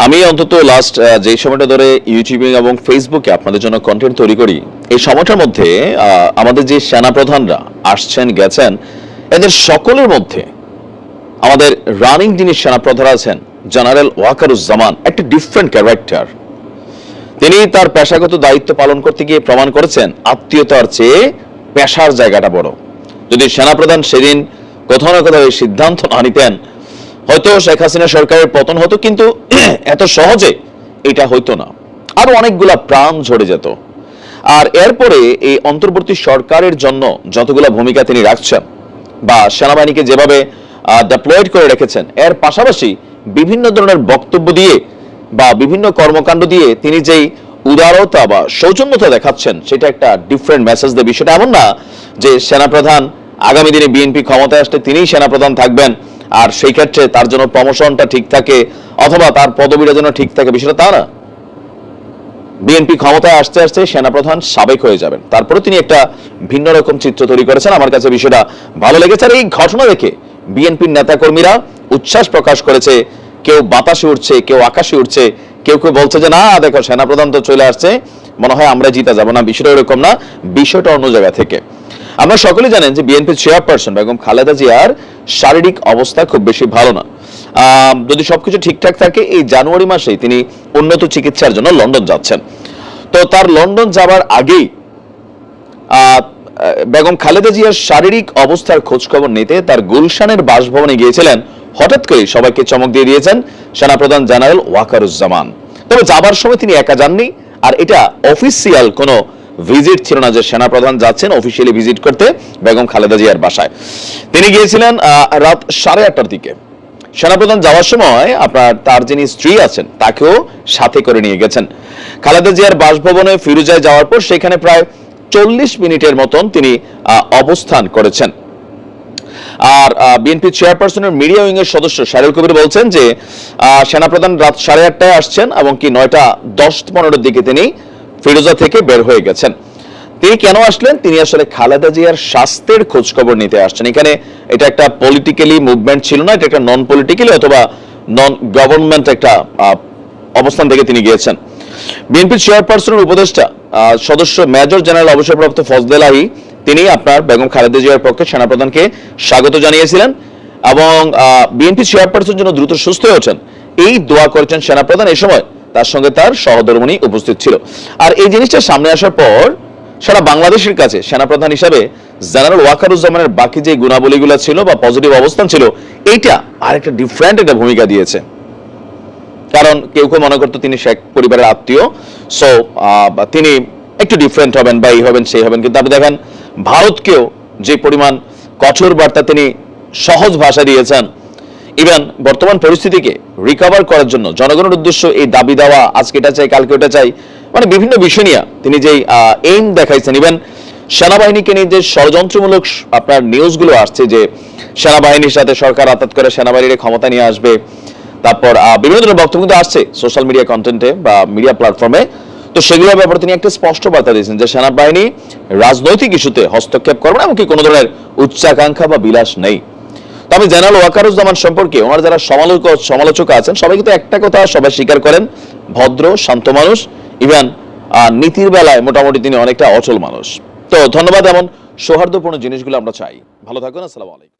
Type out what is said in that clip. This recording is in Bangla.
আমি অন্তত লাস্ট যে সময়টা ধরে ইউটিউবে এবং ফেসবুকে আপনাদের জন্য কন্টেন্ট তৈরি করি, এই সময়টার মধ্যে আমাদের যে সেনাপ্রধানরা আসছেন গেছেন, এদের সকলের মধ্যে আমাদের রানিং যিনি সেনাপ্রধান আছেন জেনারেল ওয়াকারুজ্জামান একটা ডিফারেন্ট ক্যারেক্টার। তিনি তার পেশাগত দায়িত্ব পালন করতে গিয়ে প্রমাণ করেছেন আত্মীয়তার চেয়ে পেশার জায়গাটা বড়। যদি সেনাপ্রধান সেদিন কোথাও না কোথাও এই সিদ্ধান্ত না নিতেন, হয়তো শেখ হাসিনা সরকারের পতন হতো, কিন্তু এত সহজে এটা হইতো না, আরো অনেকগুলা প্রাণ ঝরে যেত। আর এরপরে এই অন্তর্বর্তী সরকারের জন্য যতগুলা ভূমিকা তিনি রাখছেন বা সেনাবাহিনীকে যেভাবে ডেপ্লয়েড করে রেখেছেন, এর পাশাপাশি বিভিন্ন ধরনের বক্তব্য দিয়ে বা বিভিন্ন কর্মকাণ্ড দিয়ে তিনি যেই উদারতা বা সৌজন্যতা দেখাচ্ছেন, সেটা একটা ডিফারেন্ট মেসেজ দেয়। বিষয়টা এমন না যে সেনাপ্রধান আগামী দিনে বিএনপি ক্ষমতায় আসলে তিনিই সেনাপ্রধান থাকবেন আর সেই ক্ষেত্রে তার জন্য প্রমোশনটা ঠিক থাকে অথবা তার পদবিটা যেন ঠিক থাকে, বিষয়টা তা না। বিএনপি ক্ষমতায় আসতে আসতে সেনাপ্রধান সাবেক হয়ে যাবেন, তারপরে তিনি একটা ভিন্ন রকম চিত্র তৈরি করেছেন। আমার কাছে বিষয়টা ভালো লেগেছে। আর এই ঘটনা দেখে বিএনপির নেতাকর্মীরা উচ্ছ্বাস প্রকাশ করেছে। কেউ বাতাসে উঠছে, কেউ আকাশে উঠছে, কেউ কেউ বলছে যে না দেখো সেনাপ্রধান তো চলে আসছে, মনে হয় আমরা জিতে যাব না। বিষয়টা এরকম না, বিষয়টা অন্য জায়গা থেকে। আমরা সকলেই জানেন যে বিএনপি চেয়ারপারসন বেগম খালেদা জিয়ার শারীরিক অবস্থা খুব বেশি ভালো না। যদি সবকিছু ঠিকঠাক থাকে এই জানুয়ারি মাসেই তিনি উন্নত চিকিৎসার জন্য লন্ডন যাচ্ছেন। তো তার লন্ডন যাবার আগেই বেগম খালেদা জিয়ার শারীরিক অবস্থার খোঁজ খবর নিতে তার গুলশানের বাসভবনে গিয়েছিলেন। হঠাৎ করে সবাইকে চমক দিয়ে দিয়েছেন সেনাপ্রধান জেনারেল ওয়াকারুজ্জামান। তবে যাবার সময় তিনি একা যাননি, আর এটা অফিসিয়াল কোনো ভিজিট ছিল না যে সেনাপ্রধান যাচ্ছেন অফিসিয়ালি ভিজিট করতে বেগম খালেদা জিয়ার বাসায়। তিনি গিয়েছিলেন রাত 8:30টার দিকে। সেনাপ্রধান যাওয়ার সময় তার যিনি স্ত্রী আছেন তাকেও সাথে করে নিয়ে গেছেন। খালেদা জিয়ার বাসভবনে ফিরোজায় যাওয়ার পর সেখানে প্রায় 40 মিনিটের মতন তিনি অবস্থান করেছেন। আর বিএনপি চেয়ারপারসনের মিডিয়া উইং এর সদস্য শাহরুল কবির বলছেন যে সেনাপ্রধান রাত 8:30টায় আসছেন এবং কি 9:10-15 দিকে তিনি ফিরোজা থেকে বের হয়ে গেছেন। তিনি কেন আসলেন? তিনি আসলে খালেদা জিয়ার স্বাস্থ্যের খোঁজ খবর নিতে আসছেন। এখানে এটা একটা পলিটিক্যালি মুভমেন্ট ছিল না, এটা একটা নন পলিটিক্যালি অথবা নন গভর্নমেন্ট একটা অবস্থান থেকে তিনি গিয়েছেন। বিএনপি চেয়ারপারসনের উপদেষ্টা সদস্য মেজর জেনারেল অবসরপ্রাপ্ত ফজলে লাহি তিনি বেগম খালেদা জিয়ার পক্ষে সেনাপ্রধানকে স্বাগত জানিয়েছিলেন এবং বিএনপি চেয়ারপারসন যেন দ্রুত সুস্থ হয়ে ওঠেন এই দোয়া করেছেন সেনাপ্রধান। এই সময় তার সঙ্গে তার সহধর্মিণী উপস্থিত ছিল। আর এই জিনিসটা সামনে আসার পর সারা বাংলাদেশের কাছে সেনাপ্রধান হিসাবে জেনারেল ওয়াকারুজ্জামানের বাকি যে গুণাবলীগুলো ছিল বা পজিটিভ অবস্থান ছিল, এইটা আরেকটা ডিফারেন্ট একটা ভূমিকা দিয়েছে। কারণ কেউ কেউ মনে করতো তিনি শেখ পরিবারের আত্মীয়, সো তিনি একটু ডিফারেন্ট হবেন বা এই হবেন সেই হবেন, কিন্তু আপনি দেখেন ভারতকেও যে পরিমাণ কঠোর বার্তা তিনি সহজ ভাষা দিয়েছেন। ইভেন বর্তমান পরিস্থিতিকে রিকভার করার জন্য জনগণের উদ্দেশ্য এই দাবি দেওয়া, আজকে এটা চাই কালকে ওটা চাই, মানে বিভিন্ন বিষয় নিয়ে তিনি যে এইম দেখাইছেন। ইভেন সেনাবাহিনীকে নিয়ে যে ষড়যন্ত্রমূলক নিউজগুলো আসছে যে সেনাবাহিনীর সাথে সরকার আতাত করে সেনাবাহিনীর ক্ষমতা নিয়ে আসবে, তারপর বিভিন্ন ধরনের বক্তব্য কিন্তু আসছে সোশ্যাল মিডিয়া কন্টেন্টে বা মিডিয়া প্ল্যাটফর্মে। তো সেগুলোর ব্যাপারে তিনি একটা স্পষ্ট বার্তা দিয়েছেন যে সেনাবাহিনী রাজনৈতিক ইস্যুতে হস্তক্ষেপ করবে না, এমনকি কোনো ধরনের উচ্চাকাঙ্ক্ষা বা বিলাস নেই। তবে জেনারেল ওয়াকারুজ্জামান সম্পর্কে ওনার যারা সমালোচক আছেন সবাই কিন্তু একটা কথা সবাই স্বীকার করেন, ভদ্র শান্ত মানুষ। ইভেন নীতির বেলায় মোটামুটি তিনি অনেকটা অচল মানুষ। তো ধন্যবাদ। এমন সৌহার্দ্যপূর্ণ জিনিসগুলো আমরা চাই। ভালো থাকুন। আসসালামু আলাইকুম।